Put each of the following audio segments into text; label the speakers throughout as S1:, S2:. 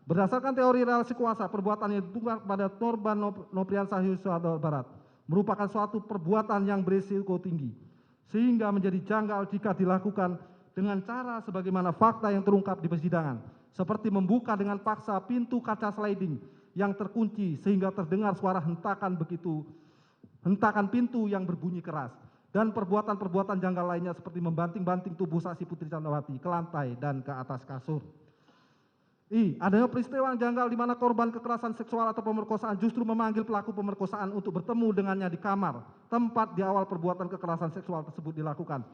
S1: Berdasarkan teori relasi kuasa, perbuatan yang ditujukan kepada korban Nopriansah Yosua Huta Barat merupakan suatu perbuatan yang berisiko tinggi, sehingga menjadi janggal jika dilakukan dengan cara sebagaimana fakta yang terungkap di persidangan, seperti membuka dengan paksa pintu kaca sliding yang terkunci sehingga terdengar suara hentakan pintu yang berbunyi keras, dan perbuatan-perbuatan janggal lainnya seperti membanting-banting tubuh saksi Putri Candrawati ke lantai dan ke atas kasur. Adanya peristiwa yang janggal di mana korban kekerasan seksual atau pemerkosaan justru memanggil pelaku pemerkosaan untuk bertemu dengannya di kamar, tempat di awal perbuatan kekerasan seksual tersebut dilakukan,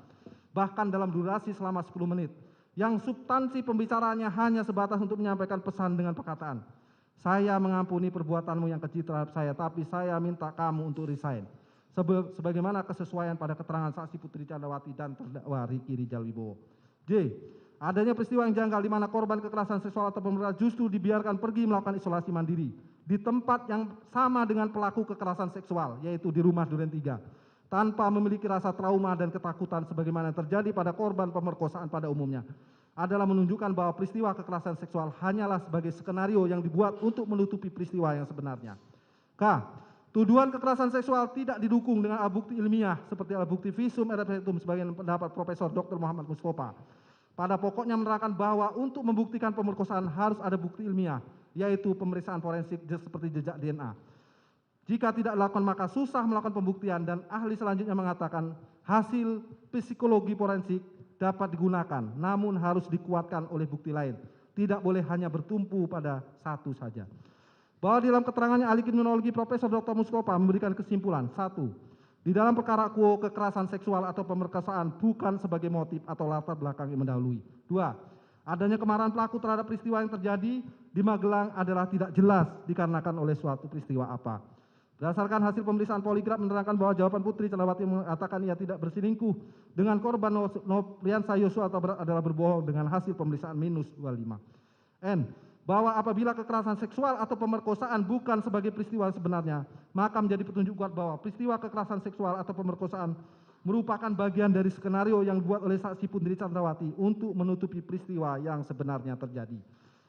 S1: bahkan dalam durasi selama 10 menit, yang substansi pembicaraannya hanya sebatas untuk menyampaikan pesan dengan perkataan, "Saya mengampuni perbuatanmu yang keji terhadap saya, tapi saya minta kamu untuk resign." Sebagaimana kesesuaian pada keterangan saksi Putri Candrawati dan terdakwa Ricky Rijal Wibowo. J. Adanya peristiwa yang janggal di mana korban kekerasan seksual atau pemerkosaan justru dibiarkan pergi melakukan isolasi mandiri di tempat yang sama dengan pelaku kekerasan seksual, yaitu di rumah Duren 3, tanpa memiliki rasa trauma dan ketakutan sebagaimana yang terjadi pada korban pemerkosaan pada umumnya, adalah menunjukkan bahwa peristiwa kekerasan seksual hanyalah sebagai skenario yang dibuat untuk menutupi peristiwa yang sebenarnya. K. Tuduhan kekerasan seksual tidak didukung dengan alat bukti ilmiah seperti alat bukti visum et repertum sebagian pendapat Profesor Dr. Muhammad Mustofa. Pada pokoknya menerangkan bahwa untuk membuktikan pemerkosaan harus ada bukti ilmiah, yaitu pemeriksaan forensik seperti jejak DNA. Jika tidak dilakukan maka susah melakukan pembuktian, dan ahli selanjutnya mengatakan hasil psikologi forensik dapat digunakan, namun harus dikuatkan oleh bukti lain. Tidak boleh hanya bertumpu pada satu saja. Bahwa di dalam keterangannya ahli kriminologi Profesor Dr. Mustofa memberikan kesimpulan, 1. Di dalam perkara quo kekerasan seksual atau pemerkosaan bukan sebagai motif atau latar belakang yang mendahului. 2. Adanya kemarahan pelaku terhadap peristiwa yang terjadi di Magelang adalah tidak jelas dikarenakan oleh suatu peristiwa apa. Berdasarkan hasil pemeriksaan poligraf menerangkan bahwa jawaban Putri Candrawati mengatakan ia tidak berselingkuh dengan korban Nopriansah Yosua Huta Barat adalah berbohong dengan hasil pemeriksaan -25. N. Bahwa apabila kekerasan seksual atau pemerkosaan bukan sebagai peristiwa sebenarnya, maka menjadi petunjuk kuat bahwa peristiwa kekerasan seksual atau pemerkosaan merupakan bagian dari skenario yang dibuat oleh saksi Putri Candrawati untuk menutupi peristiwa yang sebenarnya terjadi.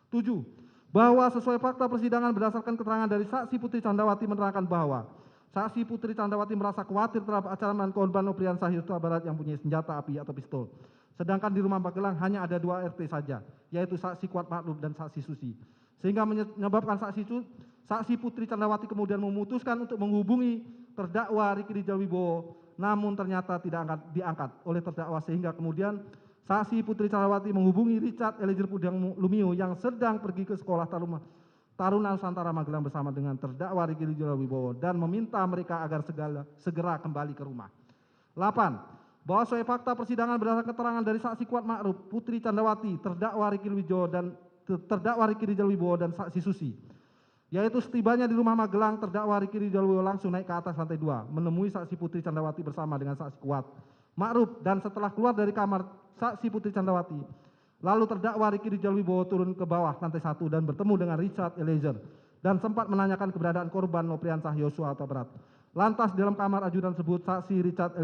S1: 7. Bahwa sesuai fakta persidangan berdasarkan keterangan dari saksi Putri Candrawati menerangkan bahwa saksi Putri Candrawati merasa khawatir terhadap ancaman korban Nopriansah Yosua Huta Barat yang punya senjata api atau pistol. Sedangkan di rumah Magelang hanya ada 2 RT saja, yaitu saksi Kuat Maklum dan saksi Susi. Sehingga menyebabkan saksi Putri Candrawati kemudian memutuskan untuk menghubungi terdakwa Ricky Rijal Wibowo, namun ternyata tidak diangkat oleh terdakwa, sehingga kemudian saksi Putri Candrawati menghubungi Richard Eliezer Pudiang Lumiu yang sedang pergi ke sekolah Taruna Nusantara Magelang bersama dengan terdakwa Ricky Rijal Wibowo dan meminta mereka agar segera kembali ke rumah. 8. Bahwa sesuai fakta persidangan berdasarkan keterangan dari saksi Kuat Ma'ruf, Putri Candrawati, terdakwa Ricky Rijal Wibowo dan saksi Susi, yaitu setibanya di rumah Magelang, terdakwa Ricky Rijal Wibowo langsung naik ke atas lantai 2, menemui saksi Putri Candrawati bersama dengan saksi Kuat Ma'ruf, dan setelah keluar dari kamar saksi Putri Candrawati, lalu terdakwa Ricky Rijal Wibowo turun ke bawah lantai 1 dan bertemu dengan Richard Eliezer dan sempat menanyakan keberadaan korban Nopriansah Yosua Huta Barat. Lantas di dalam kamar ajudan tersebut saksi Richard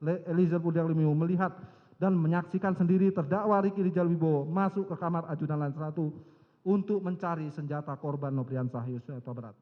S1: Eliezer Pudiang Lumiu melihat dan menyaksikan sendiri terdakwa Ricky Rijal Wibowo masuk ke kamar ajudan lantai 1 untuk mencari senjata korban Nopriansah Yosua Huta Barat.